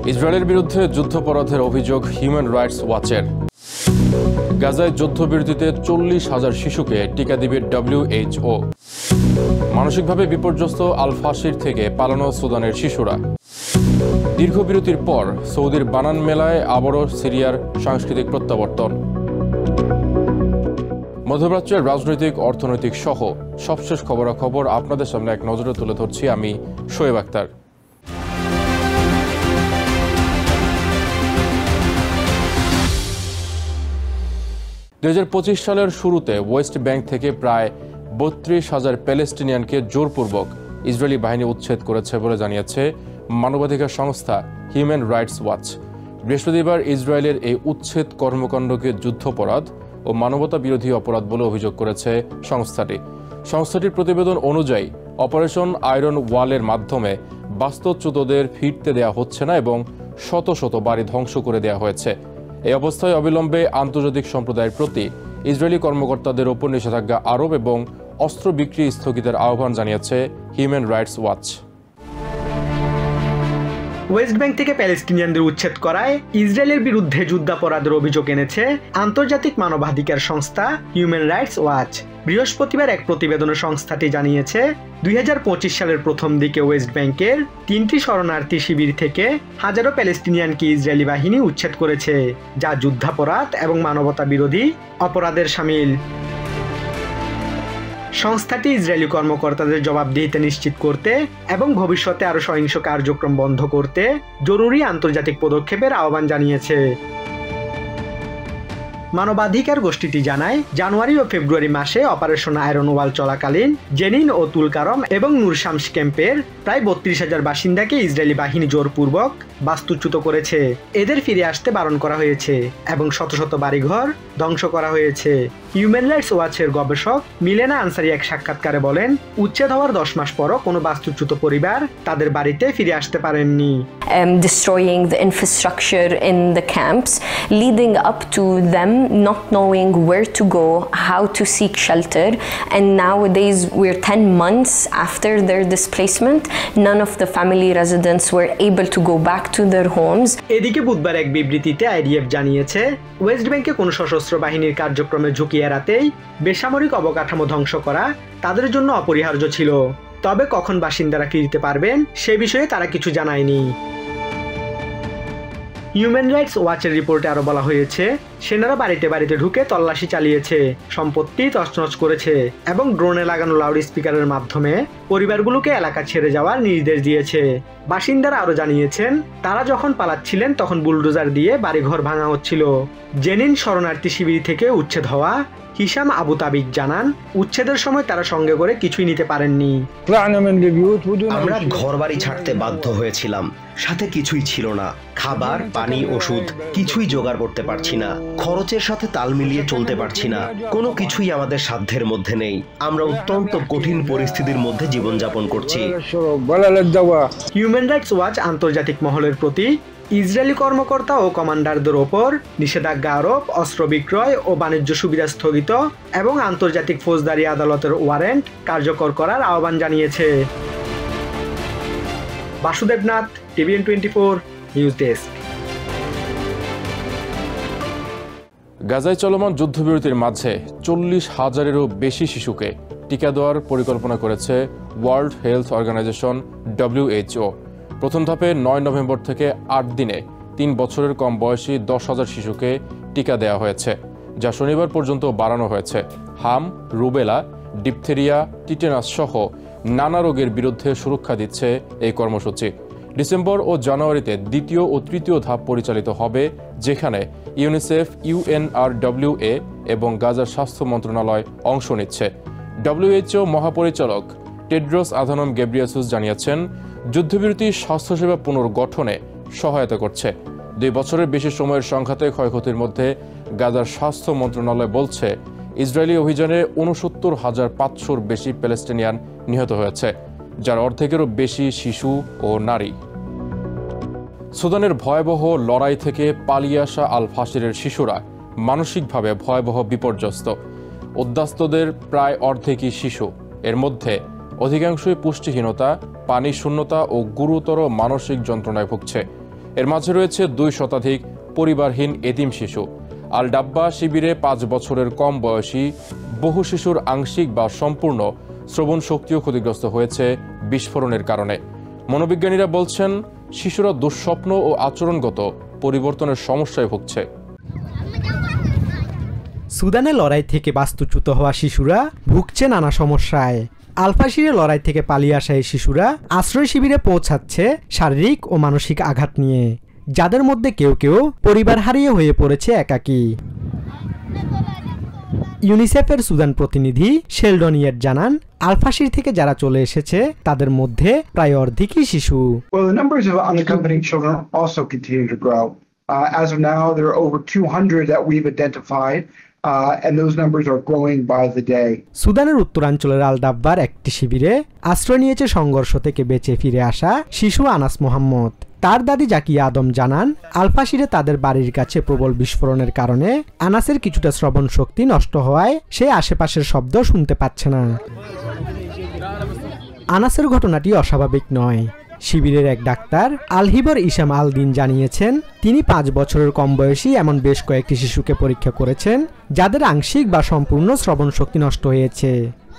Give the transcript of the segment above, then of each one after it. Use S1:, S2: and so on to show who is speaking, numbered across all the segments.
S1: ইসরায়েলের বিরুদ্ধে যুদ্ধাপরাধের অভিযোগ হিউম্যান রাইটস ওয়াচের। গাজায় যুদ্ধবিরতিতে 40,000 শিশুকে টিকা দিবে WHO। মানসিকভাবে বিপর্যস্ত আল ফাশির থেকে পালানো সুদানের শিশুরা। দীর্ঘ বিরতির পর সৌদির বানান মেলায় আবারও সিরিয়ার সাংস্কৃতিক প্রত্যাবর্তন। মধ্যপ্রাচ্যের রাজনৈতিক, অর্থনৈতিক সহ সবশেষ খবরাখবর আপনাদের সামনে এক নজরে তুলে ধরছি আমি শোয়েব আক্তার। 2025 সালের শুরুতে ওয়েস্ট ব্যাংক থেকে প্রায় 32,000 প্যালেস্টিনিয়ানকে জোরপূর্বক ইসরায়েলি বাহিনী উচ্ছেদ করেছে বলে জানিয়েছে মানবাধিকার সংস্থা হিউম্যান রাইটস ওয়াচ। বৃহস্পতিবার ইসরায়েলের এই উচ্ছেদ কর্মকাণ্ডকে যুদ্ধাপরাধ ও মানবতা বিরোধী অপরাধ বলে অভিযোগ করেছে সংস্থাটি। সংস্থাটির প্রতিবেদন অনুযায়ী অপারেশন আয়রন ওয়ালের মাধ্যমে বাস্তুচ্যুতদের ফিরতে দেওয়া হচ্ছে না এবং শত শত বাড়ি ধ্বংস করে দেওয়া হয়েছে। এই অবস্থায় অবিলম্বে আন্তর্জাতিক সম্প্রদায়ের প্রতি ইসরায়েলি কর্মকর্তাদের ওপর নিষেধাজ্ঞা আরোপ এবং অস্ত্র বিক্রি স্থগিতের আহ্বান জানিয়েছে human rights watch.
S2: West bank থেকে প্যালেস্টিনিয়ানদের উচ্ছেদ করায় ইসরায়েলের বিরুদ্ধে যুদ্ধাপরাধের অভিযোগ এনেছে আন্তর্জাতিক মানবাধিকার সংস্থা হিউম্যান রাইটস ওয়াচ। বৃহস্পতিবার এক প্রতিবেদনে সংস্থাটি জানিয়েছে 2025 সালের প্রথম দিকে ওয়েস্ট ব্যাংকের 3টি শরণার্থী শিবির থেকে হাজারো প্যালেস্টিনিয়ানকে ইসরায়েলি বাহিনী উচ্ছেদ করেছে, যা যুদ্ধাপরাধ এবং মানবতা বিরোধী অপরাধের শামিল। সংস্থাটি ইসরায়েলি কর্মকর্তাদের জবাবদিহিতা নিশ্চিত করতে এবং ভবিষ্যতে আরও সহিংস কার্যক্রম বন্ধ করতে জরুরি আন্তর্জাতিক পদক্ষেপের আহ্বান জানিয়েছে। মানবাধিকার গোষ্ঠীটি জানায়, জানুয়ারি ও ফেব্রুয়ারি মাসে অপারেশন আয়রন ওয়াল চলাকালীন জেনিন ও তুলকারম এবং নূর শামস ক্যাম্পের প্রায় 32,000 বাসিন্দাকে ইসরায়েলি বাহিনী জোরপূর্বক বাস্তুচ্যুত করেছে। এদের ফিরে আসতে বারণ করা হয়েছে এবং শত শত বাড়িঘর ধ্বংস করা হয়েছে। হিউম্যান রাইটস ওয়াচের গবেষক মিলেনা আনসারি এক সাক্ষাৎকারে বলেন, উচ্ছেদ হওয়ার 10 মাস পরও কোনো বাস্তুচ্যুত পরিবার তাদের বাড়িতে ফিরে আসতে পারেননি।
S3: Destroying the infrastructure in the camps, leading up to them not knowing where to go, how to seek shelter, and nowadays we're 10 months after their displacement, none of the family residents were able to go back to their homes.
S2: এদিকে বুধবার এক বিবৃতিতে IDF জানিয়েছে, West ব্যাংকে কোনো সশস্ত্র বাহিনীর কার্যক্রমের ঝুঁকি এড়াতেই বেসামরিক অবকাঠামো ধ্বংস করা তাদের জন্য অপরিহার্য ছিল। তবে কখন বাসিন্দারা ফিরতে পারবেন সে বিষয়ে তারা কিছু জানায়নি। হিউম্যান রাইটস ওয়াচের রিপোর্টে আরও বলা হয়েছে, সেনারা বাড়িতে বাড়িতে ঢুকে তল্লাশি চালিয়েছে, সম্পত্তি তছনছ করেছে এবং ড্রোনে লাগানো লাউড স্পিকারের মাধ্যমে পরিবারগুলোকে এলাকা ছেড়ে যাওয়ার নির্দেশ দিয়েছে। বাসিন্দারা আরও জানিয়েছেন, তারা যখন পালাচ্ছিলেন তখন বুলডোজার দিয়ে বাড়িঘর ভাঙা হচ্ছিল। জেনিন শরণার্থী শিবির থেকে উচ্ছেদ হওয়া হিসাম আবু তাবিক জানান, উচ্ছেদের সময় তারা সঙ্গে করে কিছুই নিতে পারেননি।
S4: আমরা ঘরবাড়ি ছাড়তে বাধ্য হয়েছিলাম, সাথে কিছুই ছিল না, খাবার, পানি, ওষুধ কিছুই জোগাড় করতে পারছি না, খরচের সাথে তাল মিলিয়ে চলতে পারছি না, কোনো কিছুই আমাদের সাধ্যের মধ্যে নেই। আমরা অত্যন্ত কঠিন পরিস্থিতির মধ্যে জীবনযাপন করছি।
S2: হিউম্যান রাইটস ওয়াচ আন্তর্জাতিক মহলের প্রতি ইসরায়েলি কর্মকর্তা ও কমান্ডারদের ওপর নিষেধাজ্ঞা আরোপ, অস্ত্র বিক্রয় ও বাণিজ্য সুবিধা স্থগিত এবং আন্তর্জাতিক ফৌজদারি আদালতের ওয়ারেন্ট কার্যকর করার আহ্বান জানিয়েছে। Basudeb Nath, TVN 24 news desk.
S1: গাজায় চলমান যুদ্ধবিরতির মাঝে 40,000-এরও বেশি শিশুকে টিকা দেওয়ার পরিকল্পনা করেছে ওয়ার্ল্ড হেলথ অর্গানাইজেশন WHO। প্রথম ধাপে 9 নভেম্বর থেকে 8 দিনে 3 বছরের কম বয়সী 10,000 শিশুকে টিকা দেওয়া হয়েছে, যা শনিবার পর্যন্ত বাড়ানো হয়েছে। হাম, রুবেলা, ডিপথেরিয়া, টিটেনাস সহ নানা রোগের বিরুদ্ধে সুরক্ষা দিচ্ছে এই কর্মসূচি। ডিসেম্বর ও জানুয়ারিতে দ্বিতীয় ও তৃতীয় ধাপ পরিচালিত হবে, যেখানে ইউনিসেফ, UNRWA এবং গাজার স্বাস্থ্য মন্ত্রণালয় অংশ নিচ্ছে। WHO মহাপরিচালক টেড্রোস আধানম গেব্রিয়াসুস জানিয়েছেন, যুদ্ধবিরতি স্বাস্থ্যসেবা পুনর্গঠনে সহায়তা করছে। 2 বছরের বেশি সময়ের সংঘাতে ক্ষয়ক্ষতির মধ্যে গাজার স্বাস্থ্য মন্ত্রণালয় বলছে, ইসরায়েলি অভিযানে 69,500-র বেশি প্যালেস্টিনিয়ান নিহত হয়েছে, যার অর্ধেকেরও বেশি শিশু ও নারী। সুদানের ভয়াবহ লড়াই থেকে পালিয়ে আসা আল ফাশিরের শিশুরা মানসিকভাবে ভয়াবহ বিপর্যস্ত। উদ্বাস্তুদের প্রায় অর্ধেকই শিশু। এর মধ্যে অধিকাংশই পুষ্টিহীনতা, পানি শূন্যতা ও গুরুতর মানসিক যন্ত্রণায় ভুগছে। এর মাঝে রয়েছে 2 শতাধিক পরিবারহীন এতিম শিশু। আল ডাব্বা শিবিরে 5 বছরের কম বয়সী বহু শিশুর আংশিক বা সম্পূর্ণ শ্রবণ শক্তিও ক্ষতিগ্রস্ত হয়েছে বিস্ফোরণের কারণে। মনোবিজ্ঞানীরা বলছেন, শিশুরা দুঃস্বপ্ন ও আচরণগত পরিবর্তনের সমস্যায় ভুগছে।
S2: সুদানে লড়াই থেকে বাস্তুচ্যুত হওয়া শিশুরা ভুগছে নানা সমস্যায়। আলফাশিরে লড়াই থেকে পালিয়ে আসা এই শিশুরা আশ্রয় শিবিরে পৌঁছাচ্ছে শারীরিক ও মানসিক আঘাত নিয়ে, যাদের মধ্যে কেউ কেউ পরিবার হারিয়ে হয়ে পড়েছে একাকী। ইউনিসেফের সুদান প্রতিনিধি শেলডন ইয়েট জানান, আলফাশির থেকে যারা চলে এসেছে তাদের মধ্যে প্রায় অর্ধেকই শিশু।
S5: Well, the numbers of unaccompanied children also continue to grow. As of now, there are over 200 that we've identified. And those numbers are growing by the day.
S2: সুদানের উত্তরাঞ্চলের আল ডাব্বার একটি শিবিরে আশ্রয় নিয়েছে সংঘর্ষ থেকে বেঁচে ফিরে আসা শিশু আনাস মোহাম্মদ। তার দাদি জাকিয়া আদম জানান, আলফাশিরে তাদের বাড়ির কাছে প্রবল বিস্ফোরণের কারণে আনাসের কিছুটা শ্রবণ শক্তি নষ্ট হওয়ায় সে আশেপাশের শব্দ শুনতে পাচ্ছে না। আনাসের ঘটনাটি অস্বাভাবিক নয়। শিবিরের এক ডাক্তার আলহিবর ইসাম আল দিন জানিয়েছেন, তিনি 5 বছরের কম বয়সী এমন বেশ কয়েকটি শিশুকে পরীক্ষা করেছেন যাদের আংশিক বা সম্পূর্ণ শ্রবণ শক্তি নষ্ট হয়েছে।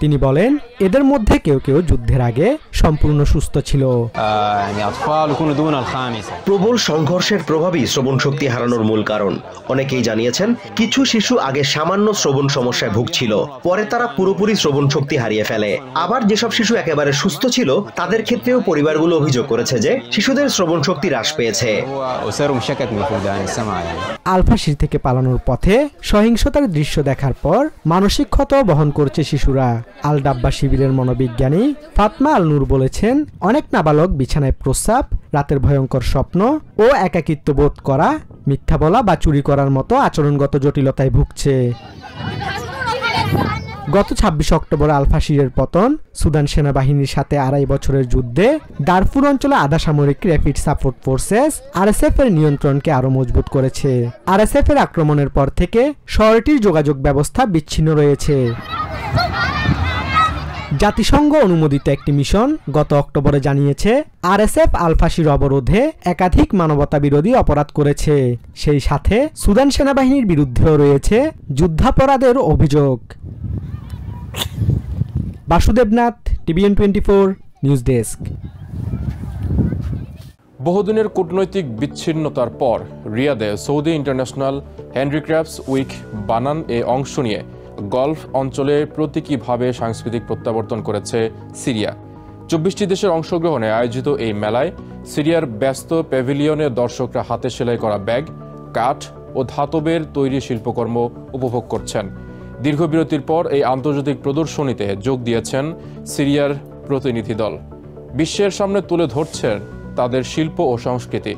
S2: তিনি বলেন, এদের মধ্যে কেউ কেউ যুদ্ধের আগে সম্পূর্ণ সুস্থ ছিল।
S4: প্রবল সংঘর্ষের প্রভাবই শ্রবণ শক্তি হারানোর মূল কারণ। অনেকেই জানিয়েছেন, কিছু শিশু আগে সামান্য শ্রবণ সমস্যায় ভুগছিল, পরে তারা পুরোপুরি শ্রবণ শক্তি হারিয়ে ফেলে। আবার যেসব শিশু একেবারে সুস্থ ছিল তাদের ক্ষেত্রেও পরিবারগুলো অভিযোগ করেছে যে শিশুদের শ্রবণ শক্তি হ্রাস পেয়েছে।
S2: আলফাশির থেকে পালানোর পথে সহিংসতার দৃশ্য দেখার পর মানসিক ক্ষত বহন করছে শিশুরা। আল ডাব্বা শিবিরের মনোবিজ্ঞানী ফাতমা আল নূর বলেছেন, অনেক নাবালক বিছানায় প্রস্রাব, রাতের ভয়ঙ্কর স্বপ্ন ও একাকিত্ব বোধ করা, মিথ্যা বলা বা চুরি করার মতো আচরণগত জটিলতায় ভুগছে। গত 26 অক্টোবর আলফাশিরের পতন সুদান সেনাবাহিনীর সাথে 2.5 বছরের যুদ্ধে দারফুর অঞ্চলে আধা সামরিক র্যাপিড সাপোর্ট ফোর্সেস আরএসএফ এর নিয়ন্ত্রণকে আরো মজবুত করেছে। আরএসএফ এর আক্রমণের পর থেকে শহরটির যোগাযোগ ব্যবস্থা বিচ্ছিন্ন রয়েছে। জাতিসংঘ অনুমোদিত একটি মিশন গত অক্টোবরে জানিয়েছে, আরএসএফ আলফাশির অবরোধে একাধিক মানবতা বিরোধী অপরাধ করেছে। সেই সাথে সুদান সেনাবাহিনীর বিরুদ্ধেও রয়েছে যুদ্ধাপরাধের অভিযোগ। Basudebnath, TVN 24 news desk.
S1: বহুদিনের কূটনৈতিক বিচ্ছিন্নতার পর রিয়াদে সৌদি ইন্টারন্যাশনাল হ্যান্ডিক্রাফটস উইক বানান এ অংশ নিয়ে গলফ অঞ্চলে প্রতীকীভাবে সাংস্কৃতিক প্রত্যাবর্তন করেছে সিরিয়া। 24টি দেশের অংশগ্রহণে আয়োজিত এই মেলায় সিরিয়ার ব্যস্ত প্যাভিলিয়নে দর্শকরা হাতে সেলাই করা ব্যাগ, কাঠ ও ধাতবের তৈরি শিল্পকর্ম উপভোগ করছেন। দীর্ঘ বিরতির পর এই আন্তর্জাতিক প্রদর্শনীতে যোগ দিয়েছেন সিরিয়ার প্রতিনিধি দল। বিশ্বের সামনে তুলে ধরছেন তাদের শিল্প ও সংস্কৃতি।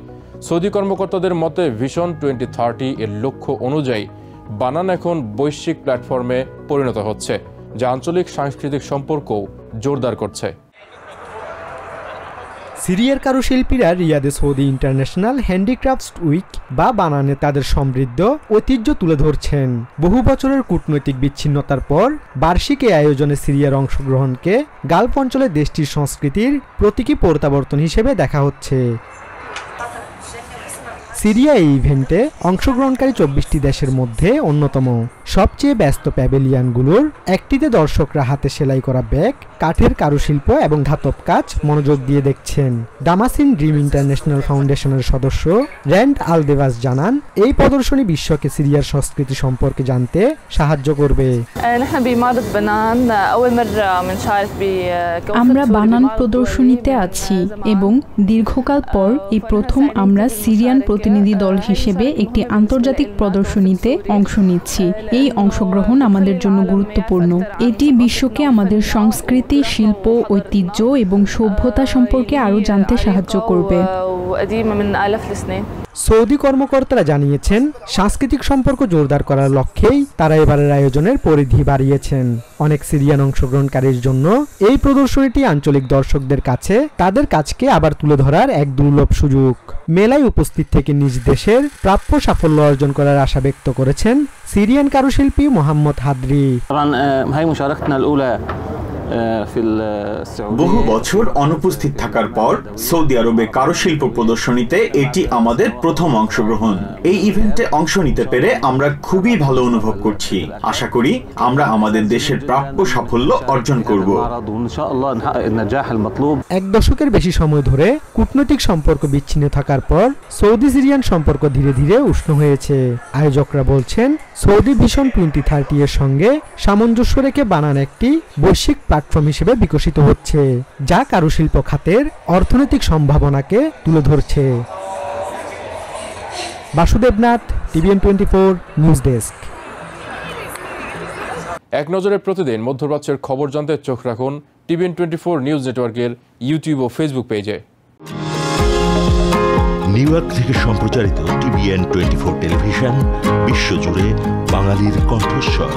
S1: সৌদি কর্মকর্তাদের মতে ভিশন 2030 এর লক্ষ্য অনুযায়ী বানান এখন বৈশ্বিক প্ল্যাটফর্মে পরিণত হচ্ছে, যা আঞ্চলিক সাংস্কৃতিক সম্পর্কও জোরদার করছে।
S2: সিরিয়ার কারুশিল্পীরা রিয়াদে সৌদি ইন্টারন্যাশনাল হ্যান্ডিক্রাফটস উইক বা বানানে তাদের সমৃদ্ধ ঐতিহ্য তুলে ধরছেন। বহু বছরের কূটনৈতিক বিচ্ছিন্নতার পর বার্ষিক এই আয়োজনে সিরিয়ার অংশগ্রহণকে গালফ অঞ্চলে দেশটির সংস্কৃতির প্রতীকী প্রত্যাবর্তন হিসেবে দেখা হচ্ছে। সিরিয়া এই ইভেন্টে অংশগ্রহণকারী 24টি দেশের মধ্যে অন্যতম। সবচেয়ে ব্যস্ত প্যাভিলিয়নগুলোর একটিতে দর্শকরা হাতে সেলাই করা ব্যাগ, কাঠের কারুশিল্প এবং ধাতব কাজ মনোযোগ দিয়ে দেখছেন। দামাসিন ড্রিম ইন্টারন্যাশনাল ফাউন্ডেশনের সদস্য র্যান্ড আলদেভাস জানান, এই প্রদর্শনী বিশ্বকে সিরিয়ার সংস্কৃতি সম্পর্কে জানতে সাহায্য করবে।
S6: আমরা বানান প্রদর্শনীতে আছি এবং দীর্ঘকাল পর এই প্রথম আমরা সিরিয়ান প্রতিনিধি দল হিসেবে একটি আন্তর্জাতিক প্রদর্শনীতে অংশ নিচ্ছি। এই অংশগ্রহণ আমাদের জন্য গুরুত্বপূর্ণ। এটি বিশ্বকে আমাদের সংস্কৃতি, শিল্প, ঐতিহ্য এবং সভ্যতা সম্পর্কে আরও জানতে সাহায্য করবে।
S2: সৌদি কর্মকর্তারা জানিয়েছেন, সাংস্কৃতিক সম্পর্ক জোরদার করার লক্ষ্যেই তারা এবারের আয়োজনের পরিধি বাড়িয়েছেন। অনেক সিরিয়ান অংশগ্রহণকারীর জন্য এই প্রদর্শনীটি আঞ্চলিক দর্শকদের কাছে তাদের কাজকে আবার তুলে ধরার এক দুর্লভ সুযোগ। মেলায় উপস্থিত থেকে নিজ দেশের প্রাপ্য সাফল্য অর্জন করার আশা ব্যক্ত করেছেন সিরিয়ান কারুশিল্পী মোহাম্মদ হাদরি।
S7: বহু বছর অনুপস্থিত থাকার পর সৌদি আরবে কারুশিল্প প্রদর্শনীতে এটি আমাদের প্রথম অংশগ্রহণ। এই ইভেন্টে অংশ নিতে পেরে আমরা খুবই ভালো অনুভব করছি। আশা করি আমরা আমাদের দেশের প্রাপ্য সাফল্য অর্জন করব।
S2: 1 দশকের বেশি সময় ধরে কূটনৈতিক সম্পর্ক বিচ্ছিন্ন থাকার পর সৌদি সিরিয়ান সম্পর্ক ধীরে ধীরে উষ্ণ হয়েছে। আয়োজকরা বলছেন সৌদি ভিশন 2030 এর সঙ্গে সামঞ্জস্য রেখে বানান একটি বৈশ্বিক প্ল্যাটফর্ম হিসেবে বিকশিত হচ্ছে, যা কারুশিল্প খাতের অর্থনৈতিক সম্ভাবনাকে তুলে ধরছে। Basudebnath, TVN 24 news desk.
S1: এক নজরে প্রতিদিন মধ্যপ্রাচ্যের খবর জানতে চোখ রাখুন TVN 24 নিউজ নেটওয়ার্কের ইউটিউব ও ফেসবুক পেজে।
S8: নিউ ইয়র্ক থেকে সম্প্রচারিত TVN 24 টেলিভিশন বিশ্বজুড়ে বাঙালির কণ্ঠস্বর।